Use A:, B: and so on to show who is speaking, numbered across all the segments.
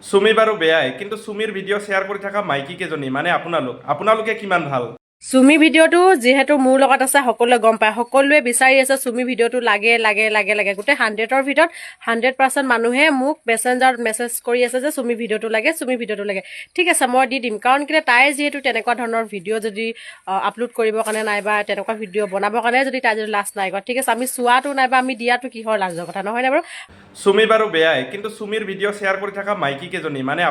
A: চুমি বাৰু বেয়াই, কিন্তু চুমিৰ ভিডিঅ' শ্বেয়াৰ কৰি থকা মাইকী কেইজনী মানে আপোনালোকে কিমান ভাল?
B: চুমি ভিডিঅ'টো যিহেতু মোৰ লগত আছে সকলোৱে গম পায়, সকলোৱে বিচাৰি আছে চুমি ভিডিঅ'টো লাগে লাগে লাগে লাগে। গোটেই 100ৰ ভিতৰত 100% মানুহে মোক মেছেঞ্জাৰত মেছেজ কৰি আছে যে চুমি ভিডিঅ'টো লাগে, চুমি ভিডিঅ'টো লাগে। ঠিক আছে, মই দি দিম, কাৰণ কেলৈ তাইৰ যিহেতু তেনেকুৱা ধৰণৰ ভিডিঅ' যদি আপলোড কৰিবৰ কাৰণে নাইবা তেনেকুৱা ভিডিঅ' বনাবৰ কাৰণে যদি তাই যদি লাজ নাই কৰা, ঠিক আছে, আমি চোৱাটো নাইবা আমি দিয়াটো কিহৰ লাজৰ কথা, নহয়নে বাৰু?
A: চুমি বাৰু বেয়াই, কিন্তু চুমিৰ ভিডিঅ' শ্বেয়াৰ কৰি থকা মাইকী কেইজনী মানে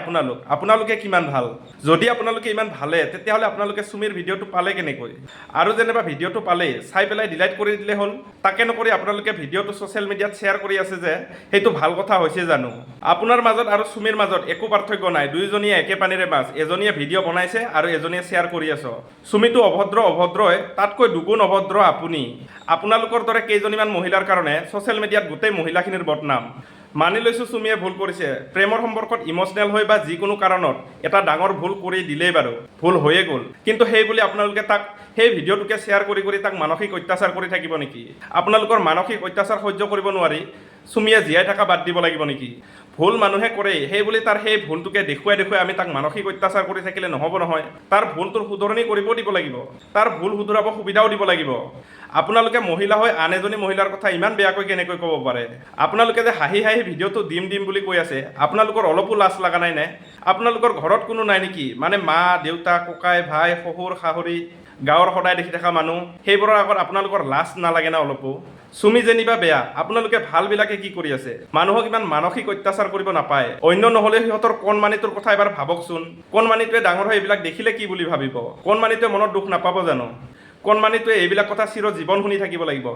A: আপোনালোকে কিমান ভাল? যদি আপোনালোকে ইমান ভালে, তেতিয়াহ'লে আপোনালোকে চুমিৰ ভিডিঅ'টো পালে কেনেকৈ? আৰু যেনিবা ভিডিঅ'টো পালেই চাই পেলাই ডিলাইট কৰি দিলে হ'ল। তাকে নকৰি আপোনালোকে ভিডিঅ'টো ছ'চিয়েল মিডিয়াত শ্বেয়াৰ কৰি আছে যে সেইটো ভাল কথা হৈছে জানো? আপোনাৰ মাজত আৰু চুমিৰ মাজত একো পাৰ্থক্য নাই, দুয়োজনীয়ে একে পানীৰে মাছ। এজনীয়ে ভিডিঅ' বনাইছে আৰু এজনীয়ে শ্বেয়াৰ কৰি আছে। চুমিটো অভদ্ৰই, তাতকৈ দুগুণ অভদ্ৰ আপুনি। আপোনালোকৰ দৰে কেইজনীমান মহিলাৰ কাৰণে ছ'চিয়েল মিডিয়াত গোটেই মহিলাখিনিৰ বদনাম। মানি লৈছোঁ চুমিয়ে ভুল কৰিছে, প্ৰেমৰ সম্পৰ্কত ইম'চনেল হৈ বা যিকোনো কাৰণত এটা ডাঙৰ ভুল কৰি দিলেই বাৰু, ভুল হৈয়ে গ'ল। কিন্তু সেই বুলি আপোনালোকে তাক সেই ভিডিঅ'টোকে শ্বেয়াৰ কৰি তাক মানসিক অত্যাচাৰ কৰি থাকিব নেকি? আপোনালোকৰ মানসিক অত্যাচাৰ সহ্য কৰিব নোৱাৰি চুমিয়ে জীয়াই থকা বাদ দিব লাগিব নেকি? ভুল মানুহে কৰেই, সেই বুলি তাৰ সেই ভুলটোকে দেখুৱাই আমি তাক মানসিক অত্যাচাৰ কৰি থাকিলে নহ'ব নহয়। তাৰ ভুলটোৰ শুধৰণি কৰিব দিব লাগিব, তাৰ ভুল শুধৰাব সুবিধাও দিব লাগিব। আপোনালোকে মহিলা হৈ আন এজনী মহিলাৰ কথা ইমান বেয়াকৈ কেনেকৈ ক'ব পাৰে? আপোনালোকে যে হাঁহি ভিডিঅ'টো দিম বুলি কৈ আছে, আপোনালোকৰ অলপো লাজ লগা নাই নে? আপোনালোকৰ ঘৰত কোনো নাই নেকি? মানে মা, দেউতা, ককাই, ভাই, শহুৰ, শাহুৰী, গাঁৱৰ সদায় দেখি থকা মানুহ, সেইবোৰৰ আগত আপোনালোকৰ লাজ নালাগে না অলপো? চুমি যেনিবা বেয়া, আপোনালোকে ভালবিলাকে কি কৰি আছে? মানুহক ইমান মানসিক অত্যাচাৰ কৰিব নাপায়। অন্য নহ'লে সিহঁতৰ কণমানিটোৰ কথা এবাৰ ভাবকচোন। কণমানিটোৱে ডাঙৰ হৈ এইবিলাক দেখিলে কি বুলি ভাবিব? কণমানিটোৱে মনত দুখ নাপাব জানো? কণমানিটোৱে এইবিলাক কথা চিৰ জীৱন শুনি থাকিব লাগিব।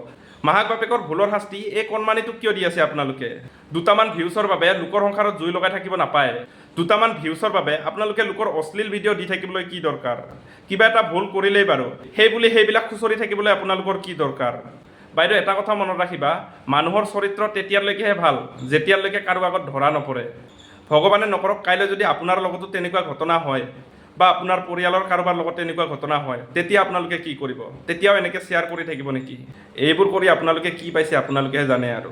A: মাক বাপেকৰ ভুলৰ শাস্তি এই কণমানিটোক কিয় দি আছে আপোনালোকে? দুটামান ভিউচৰ বাবে লোকৰ সংসাৰত জুই লগাই থাকিব নাপায়। দুটামান ভিউচৰ বাবে আপোনালোকে লোকৰ অশ্লীল ভিডিঅ' দি থাকিবলৈ কি দৰকাৰ? কিবা এটা ভুল কৰিলেই বাৰু সেই বুলি সেইবিলাক খুচৰি থাকিবলৈ আপোনালোকৰ কি দৰকাৰ? বাইদেউ, এটা কথা মনত ৰাখিবা, মানুহৰ চৰিত্ৰ তেতিয়ালৈকেহে ভাল যেতিয়ালৈকে কাৰো আগত ধৰা নপৰে। ভগৱানে নকৰক কাইলৈ যদি আপোনাৰ লগতো তেনেকুৱা ঘটনা হয় বা আপোনাৰ পৰিয়ালৰ কাৰোবাৰ লগত তেনেকুৱা ঘটনা হয়, তেতিয়া আপোনালোকে কি কৰিব? তেতিয়াও এনেকৈ শ্বেয়াৰ কৰি থাকিব নেকি? এইবোৰ কৰি আপোনালোকে কি পাইছে আপোনালোকেহে জানে আৰু।